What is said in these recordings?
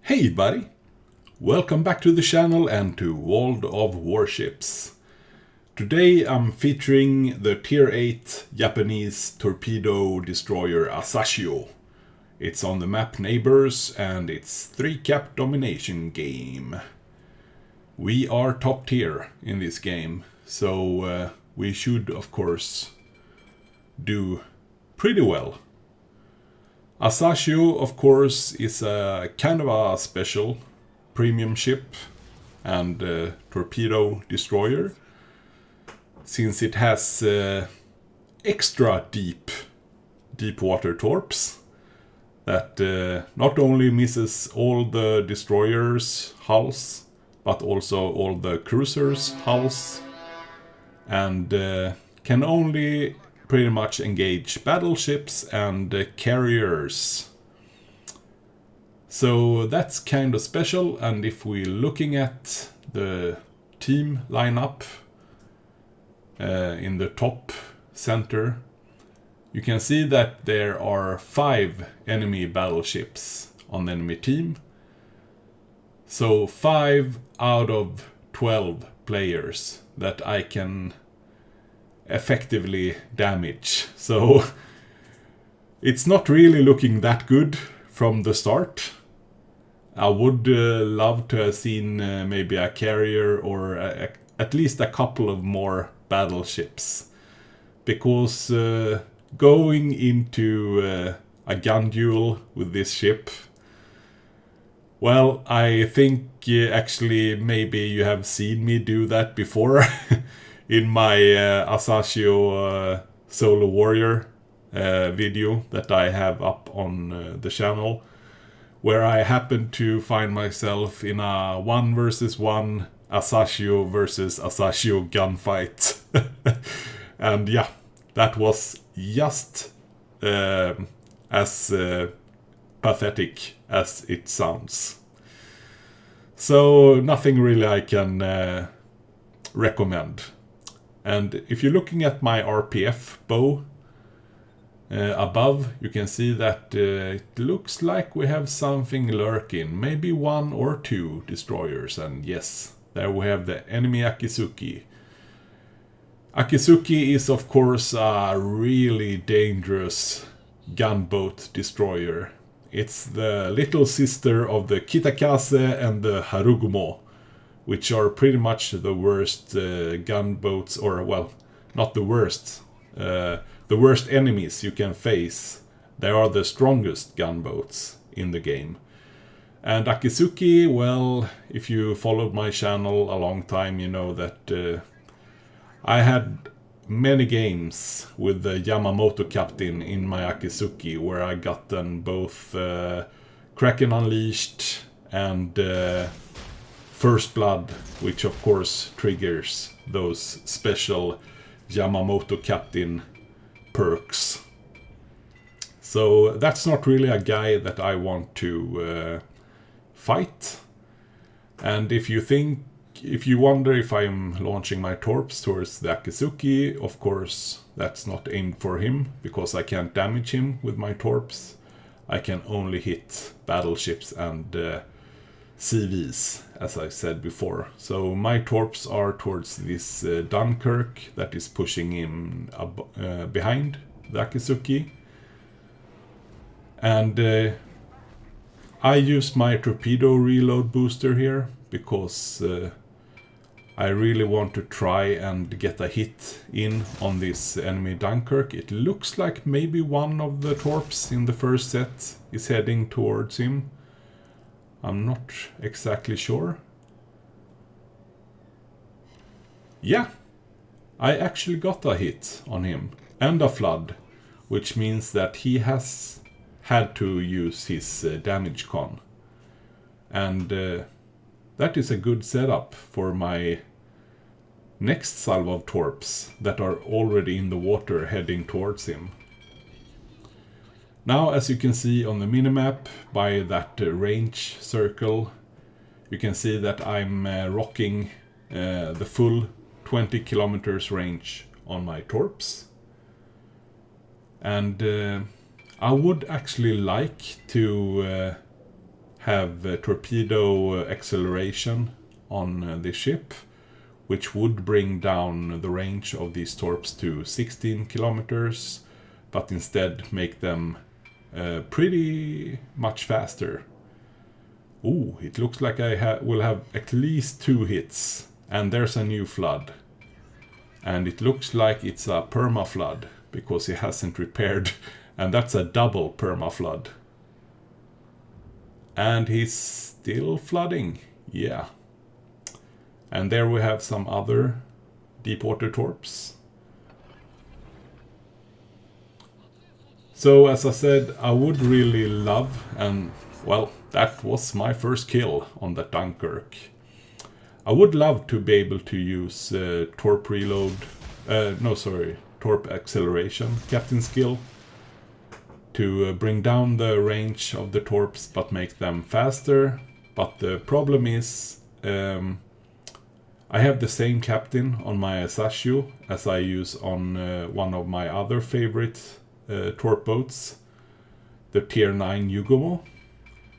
Hey buddy! Welcome back to the channel and to World of Warships. Today I'm featuring the Tier 8 Japanese torpedo destroyer Asashio. It's on the map Neighbors and it's 3-cap domination game. We are top tier in this game, so we should of course do pretty well. Asashio, of course, is a kind of a special premium ship and torpedo destroyer, since it has extra deep water torps that not only misses all the destroyers' hulls, but also all the cruisers' hulls, and can only pretty much engage battleships and carriers. So that's kind of special, and if we're looking at the team lineup in the top center, you can see that there are 5 enemy battleships on the enemy team. So 5 out of 12 players that I can effectively damage. So it's not really looking that good from the start. I would love to have seen maybe a carrier or at least a couple of more battleships, because going into a gun duel with this ship, well, I think actually maybe you have seen me do that before in my Asashio Solo Warrior video that I have up on the channel, where I happened to find myself in a 1 versus 1 Asashio versus Asashio gunfight. And yeah, that was just as pathetic as it sounds. So nothing really I can recommend. And if you're looking at my RPF bow above, you can see that it looks like we have something lurking. Maybe 1 or 2 destroyers. And yes, there we have the enemy Akizuki. Akizuki is of course a really dangerous gunboat destroyer. It's the little sister of the Kitakase and the Harugumo, which are pretty much the worst gunboats, or well, not the worst enemies you can face. They are the strongest gunboats in the game. And Akizuki, well, if you followed my channel a long time, you know that I had many games with the Yamamoto captain in my Akizuki, where I got them both Kraken Unleashed and First Blood, which of course triggers those special Yamamoto captain perks. So that's not really a guy that I want to fight. And if you wonder if I'm launching my torps towards the Akizuki, of course that's not aimed for him, because I can't damage him with my torps. I can only hit battleships and CVs, as I said before. So my torps are towards this Dunkirk that is pushing him behind the Akizuki. And I use my torpedo reload booster here because I really want to try and get a hit in on this enemy Dunkirk. It looks like maybe one of the torps in the first set is heading towards him. I'm not exactly sure. Yeah, I actually got a hit on him and a flood, which means that he has had to use his damage con. And that is a good setup for my next salvo of torps that are already in the water heading towards him. Now, as you can see on the minimap by that range circle, you can see that I'm rocking the full 20 kilometers range on my torps. And I would actually like to have torpedo acceleration on this ship, which would bring down the range of these torps to 16 kilometers, but instead make them pretty much faster. Ooh, it looks like I will have at least 2 hits, and there's a new flood. And it looks like it's a perma-flood, because he hasn't repaired, and that's a double perma-flood. And he's still flooding, yeah. And there we have some other deep water torps. So as I said, I would really love, and well, that was my first kill on that Dunkirk. I would love to be able to use torp reload, torp acceleration, captain skill, to bring down the range of the torps but make them faster. But the problem is I have the same captain on my Asashio as I use on one of my other favorite torp boats, the tier 9 Yugomo,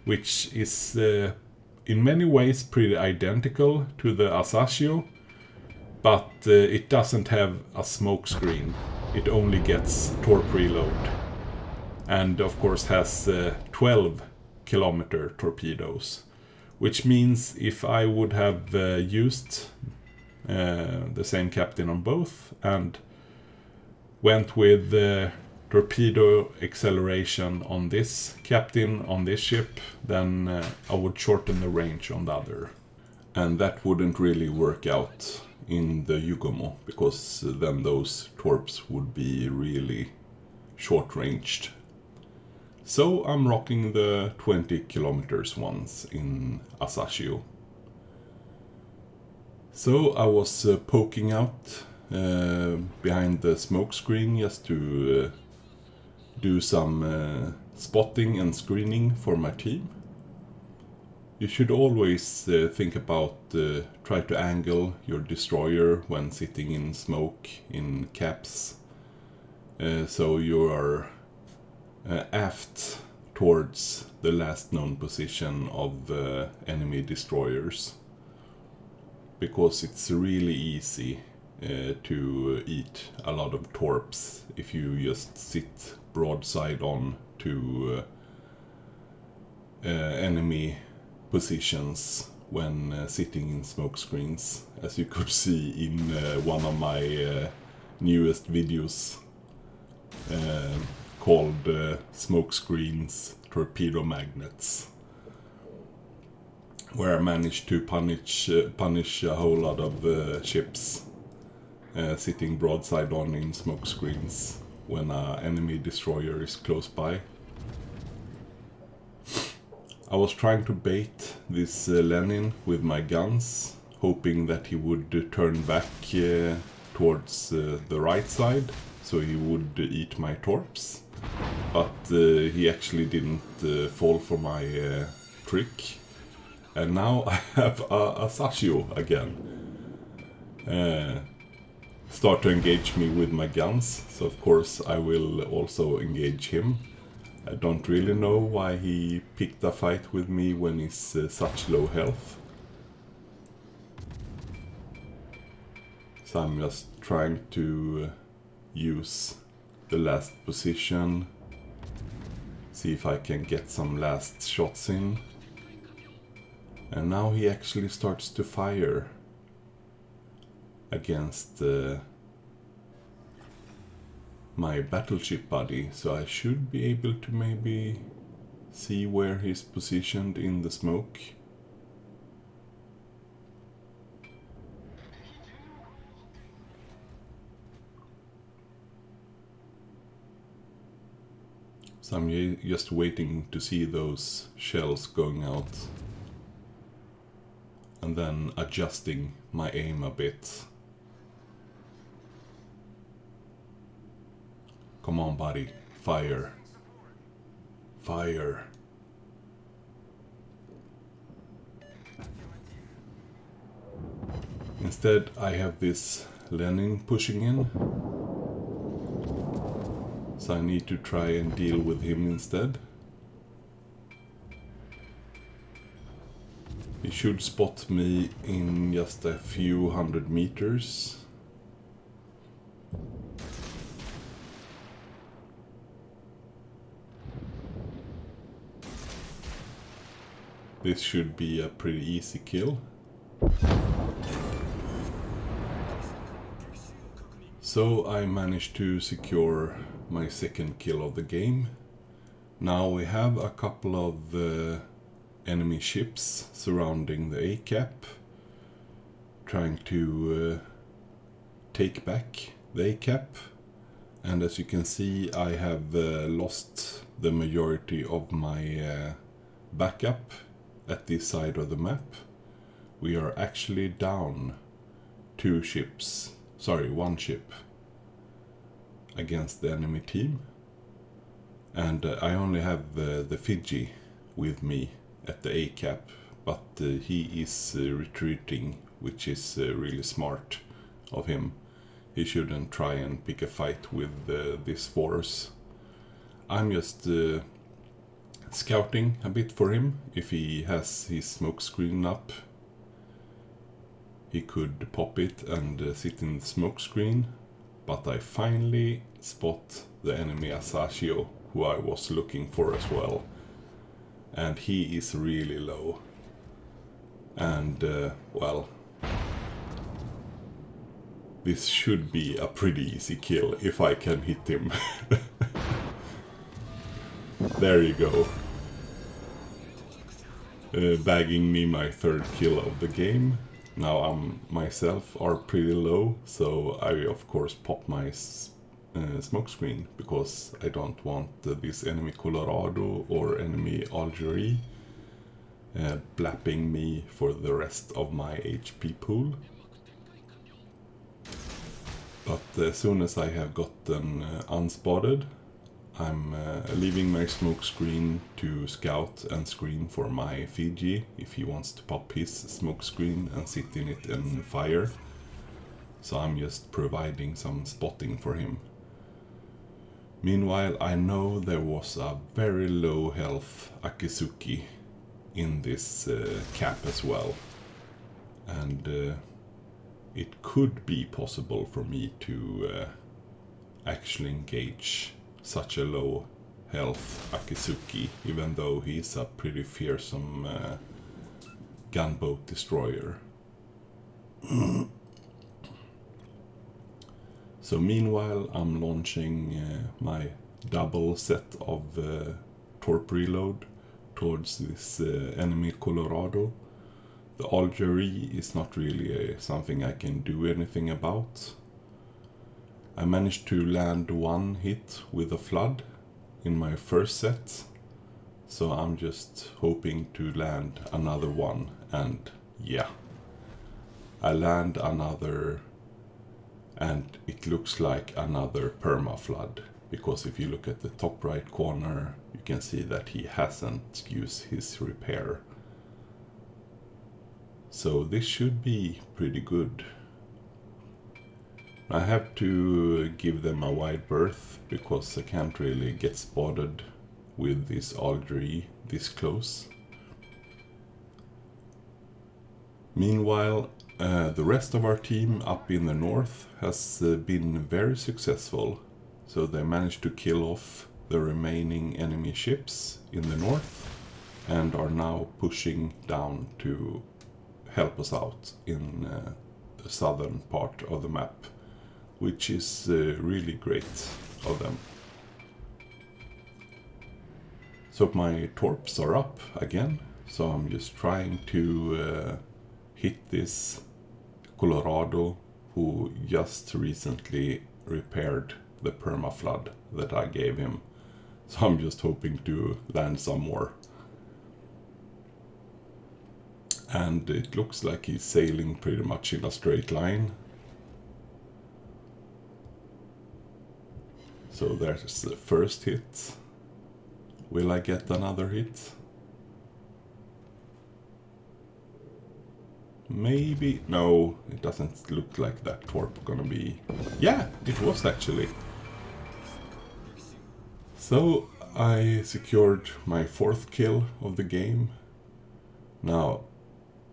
which is in many ways pretty identical to the Asashio, but it doesn't have a smoke screen. It only gets torp reload, and of course has 12 kilometer torpedoes, which means if I would have used the same captain on both and went with torpedo acceleration on this captain on this ship, then I would shorten the range on the other. And that wouldn't really work out in the Yugomo, because then those torps would be really short-ranged. So I'm rocking the 20 kilometers ones in Asashio. So I was poking out behind the smoke screen just to do some spotting and screening for my team. You should always think about try to angle your destroyer when sitting in smoke in caps, so you are aft towards the last known position of enemy destroyers, because it's really easy to eat a lot of torps if you just sit broadside on to enemy positions when sitting in smoke screens, as you could see in one of my newest videos called Smoke Screens Torpedo Magnets, where I managed to punish a whole lot of ships sitting broadside on in smoke screens when an enemy destroyer is close by. I was trying to bait this Lenin with my guns, hoping that he would turn back towards the right side, so he would eat my torps. But he actually didn't fall for my trick. And now I have a Asashio again. Start to engage me with my guns, so of course I will also engage him. I don't really know why he picked a fight with me when he's such low health. So I'm just trying to use the last position, see if I can get some last shots in. And now he actually starts to fire against my battleship buddy, so I should be able to maybe see where he's positioned in the smoke. So I'm just waiting to see those shells going out and then adjusting my aim a bit. Come on, buddy. Fire. Fire. Instead, I have this Lenin pushing in. So I need to try and deal with him instead. He should spot me in just a few hundred meters. This should be a pretty easy kill. So I managed to secure my second kill of the game. Now we have a couple of enemy ships surrounding the A-cap, trying to take back the A-cap. And as you can see, I have lost the majority of my backup at this side of the map. We are actually down one ship against the enemy team, and I only have the Fiji with me at the A-cap, but he is retreating, which is really smart of him. He shouldn't try and pick a fight with this force. I'm just scouting a bit for him. If he has his smoke screen up, he could pop it and sit in the smoke screen, but I finally spot the enemy Asashio, who I was looking for as well. And he is really low. And, well, this should be a pretty easy kill if I can hit him. There you go. Bagging me my third kill of the game. Now I'm myself are pretty low, so I of course pop my smoke screen, because I don't want this enemy Colorado or enemy Algeria blapping me for the rest of my HP pool. But as soon as I have gotten unspotted, I'm leaving my smoke screen to scout and screen for my Fiji if he wants to pop his smoke screen and sit in it and fire. So I'm just providing some spotting for him. Meanwhile, I know there was a very low health Akizuki in this cap as well. And it could be possible for me to actually engage such a low health Akizuki, even though he's a pretty fearsome gunboat destroyer. So meanwhile, I'm launching my double set of torp reload towards this enemy Colorado. The Algeria is not really something I can do anything about. I managed to land one hit with a flood in my first set, so I'm just hoping to land another one, and yeah, I land another, and it looks like another perma flood, because if you look at the top right corner, you can see that he hasn't used his repair. So this should be pretty good. I have to give them a wide berth, because I can't really get spotted with this Algeria this close. Meanwhile, the rest of our team up in the north has been very successful. So they managed to kill off the remaining enemy ships in the north and are now pushing down to help us out in the southern part of the map, which is really great of them. So my torps are up again, so I'm just trying to hit this Colorado, who just recently repaired the permaflood that I gave him. So I'm just hoping to land some more. And it looks like he's sailing pretty much in a straight line. So there's the first hit. Will I get another hit? Maybe. No, it doesn't look like that torp gonna be. Yeah, it was actually. So I secured my fourth kill of the game. Now,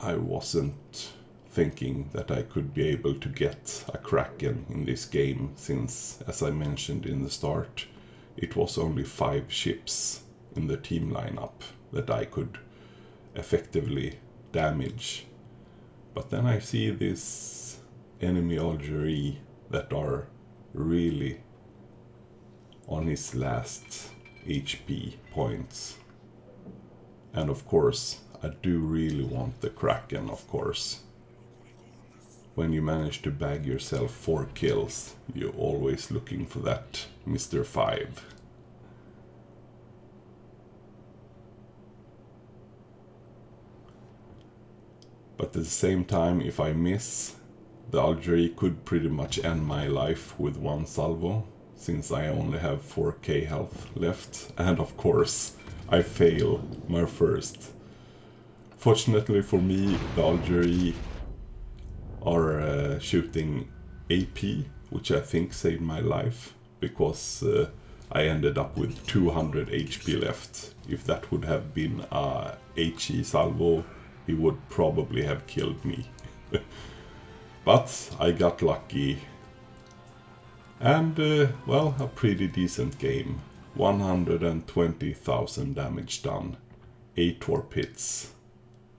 I wasn't thinking that I could be able to get a Kraken in this game, since, as I mentioned in the start, it was only 5 ships in the team lineup that I could effectively damage. But then I see this enemy Algerie that are really on his last HP points. And of course, I do really want the Kraken, of course. When you manage to bag yourself 4 kills, you're always looking for that Mr. 5. But at the same time, if I miss, the Algerie could pretty much end my life with 1 salvo, since I only have 4k health left, and of course I fail my first. Fortunately for me, the Algerie are shooting AP, which I think saved my life, because I ended up with 200 HP left. If that would have been a HE salvo, he would probably have killed me. But I got lucky. And, well, a pretty decent game. 120,000 damage done. 8 warp hits.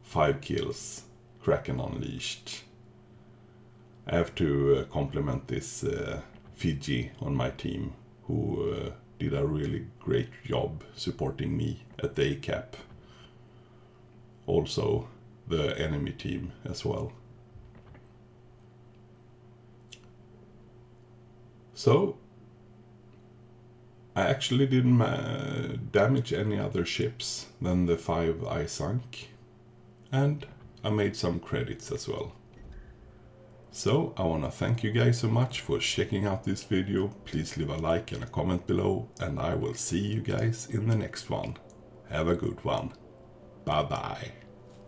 5 kills. Kraken unleashed. I have to compliment this Fiji on my team, who did a really great job supporting me at the ACAP. Also, the enemy team as well. So, I actually didn't damage any other ships than the 5 I sunk, and I made some credits as well. So, I wanna thank you guys so much for checking out this video. Please leave a like and a comment below, and I will see you guys in the next one. Have a good one. Bye bye.